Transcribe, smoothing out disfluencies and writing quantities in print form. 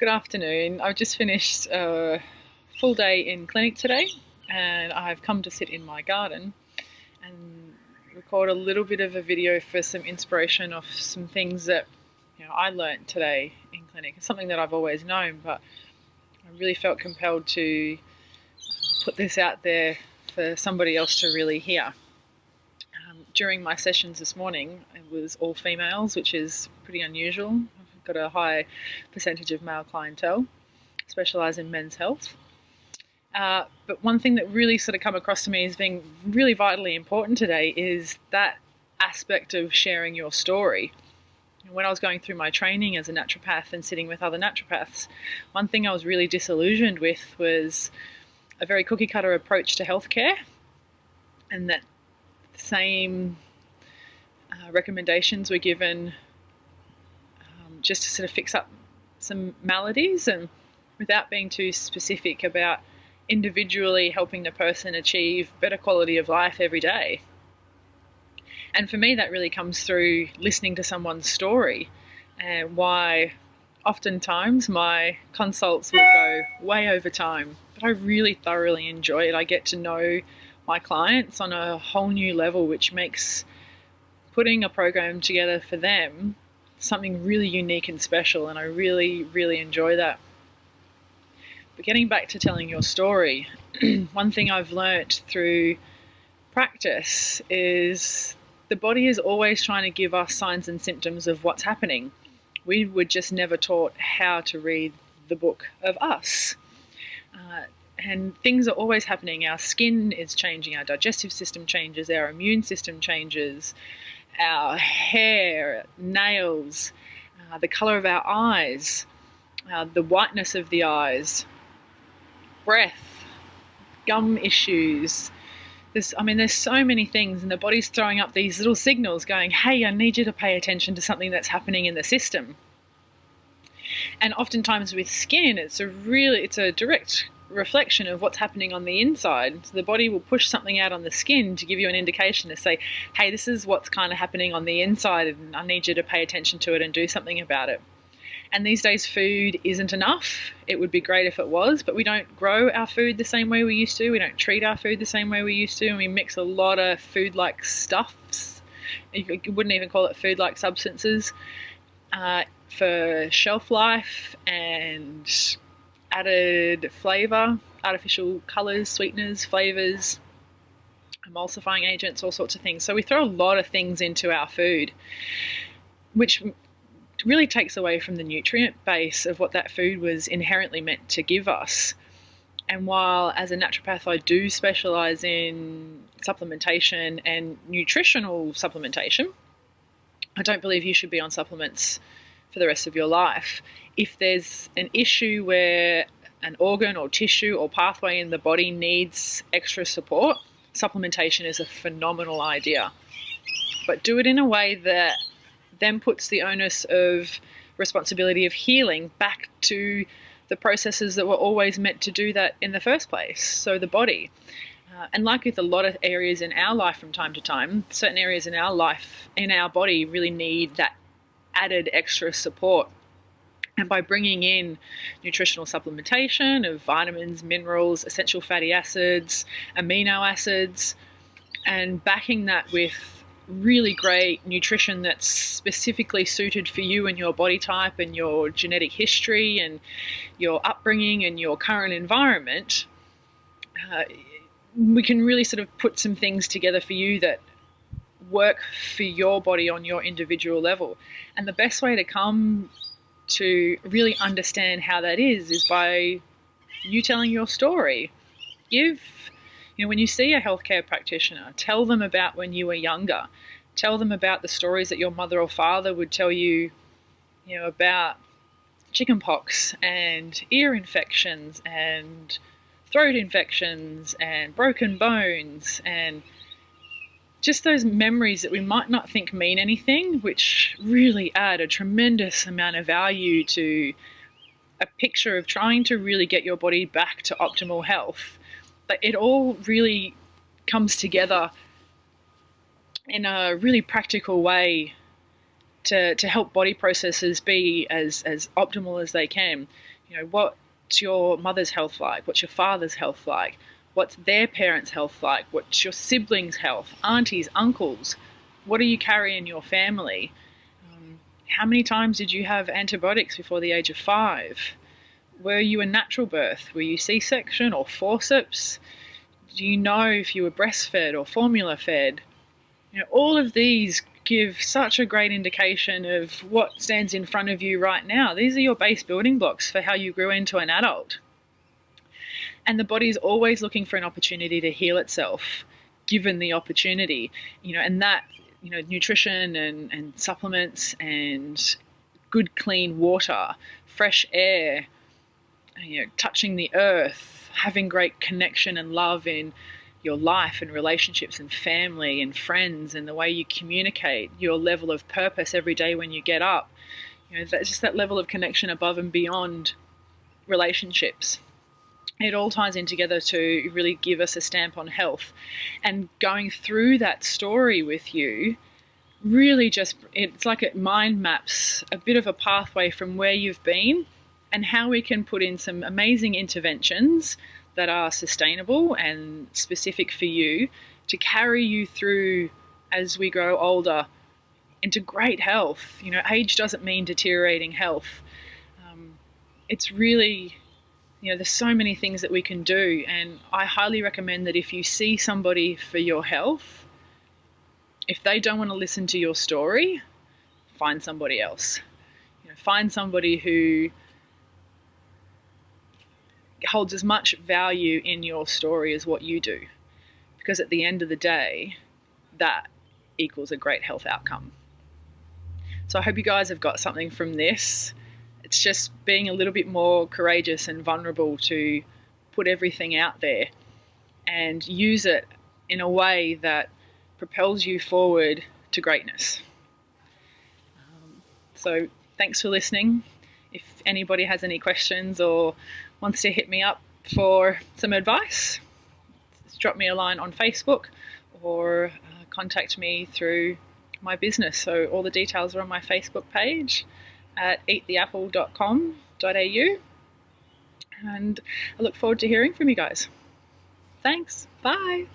Good afternoon. I've just finished a full day in clinic today, and I've come to sit in my garden and record a little bit of a video for some inspiration of some things that I learnt today in clinic. It's something that I've always known, but I really felt compelled to put this out there for somebody else to really hear. During my sessions this morning, it was all females, which is pretty unusual. I've got a high percentage of male clientele, specialise in men's health. But one thing that really sort of come across to me as being really vitally important today is that aspect of sharing your story. When I was going through my training as a naturopath and sitting with other naturopaths, one thing I was really disillusioned with was a very cookie cutter approach to healthcare, and that same recommendations were given just to sort of fix up some maladies, and without being too specific about individually helping the person achieve better quality of life every day. And for me, that really comes through listening to someone's story, and why oftentimes my consults will go way over time, but I really thoroughly enjoy it. I get to know my clients on a whole new level, which makes putting a program together for them something really unique and special, and I really, really enjoy that. But getting back to telling your story, one thing I've learnt through practice is the body is always trying to give us signs and symptoms of what's happening. We were just never taught how to read the book of us. And things are always happening. Our skin is changing, our digestive system changes, our immune system changes, our hair, nails, the colour of our eyes, the whiteness of the eyes, breath, gum issues. There's so many things, and the body's throwing up these little signals going, hey, I need you to pay attention to something that's happening in the system. And oftentimes with skin, it's a direct reflection of what's happening on the inside. So the body will push something out on the skin to give you an indication to say, hey, this is what's kind of happening on the inside, and I need you to pay attention to it and do something about it. And these days food isn't enough. It would be great if it was, but we don't grow our food the same way we used to. We don't treat our food the same way we used to, and we mix a lot of food-like stuffs. You wouldn't even call it food-like substances for shelf life and added flavour, artificial colours, sweeteners, flavours, emulsifying agents, all sorts of things. So we throw a lot of things into our food, which really takes away from the nutrient base of what that food was inherently meant to give us. And while as a naturopath I do specialise in supplementation and nutritional supplementation, I don't believe you should be on supplements for the rest of your life. If there's an issue where an organ or tissue or pathway in the body needs extra support, supplementation is a phenomenal idea. But do it in a way that then puts the onus of responsibility of healing back to the processes that were always meant to do that in the first place, so the body. And like with a lot of areas in our life from time to time, certain areas in our life, in our body, really need that added extra support. And by bringing in nutritional supplementation of vitamins, minerals, essential fatty acids, amino acids, and backing that with really great nutrition that's specifically suited for you and your body type and your genetic history and your upbringing and your current environment, we can really sort of put some things together for you that work for your body on your individual level. And the best way to come to really understand how that is by you telling your story. When you see a healthcare practitioner, tell them about when you were younger. Tell them about the stories that your mother or father would tell you, about chickenpox and ear infections and throat infections and broken bones, and just those memories that we might not think mean anything, which really add a tremendous amount of value to a picture of trying to really get your body back to optimal health. But it all really comes together in a really practical way to help body processes be as optimal as they can. What's your mother's health like? What's your father's health like? What's their parents' health like? What's your siblings' health? Aunties, uncles? What do you carry in your family? How many times did you have antibiotics before the age of 5? Were you a natural birth? Were you C-section or forceps? Do you know if you were breastfed or formula fed? All of these give such a great indication of what stands in front of you right now. These are your base building blocks for how you grew into an adult. And the body's always looking for an opportunity to heal itself, given the opportunity, and that, nutrition and supplements and good clean water, fresh air, touching the earth, having great connection and love in your life and relationships and family and friends and the way you communicate, your level of purpose every day when you get up. That's just that level of connection above and beyond relationships. It all ties in together to really give us a stamp on health. And going through that story with you, really it's like it mind maps a bit of a pathway from where you've been and how we can put in some amazing interventions that are sustainable and specific for you to carry you through as we grow older into great health. Age doesn't mean deteriorating health. It's really, there's so many things that we can do, and I highly recommend that if you see somebody for your health, if they don't want to listen to your story, find somebody else. Find somebody who holds as much value in your story as what you do, because at the end of the day, that equals a great health outcome. So I hope you guys have got something from this. It's just being a little bit more courageous and vulnerable to put everything out there and use it in a way that propels you forward to greatness. So thanks for listening. If anybody has any questions or wants to hit me up for some advice, just drop me a line on Facebook or contact me through my business. So all the details are on my Facebook page at eattheapple.com.au, and I look forward to hearing from you guys. Thanks. Bye.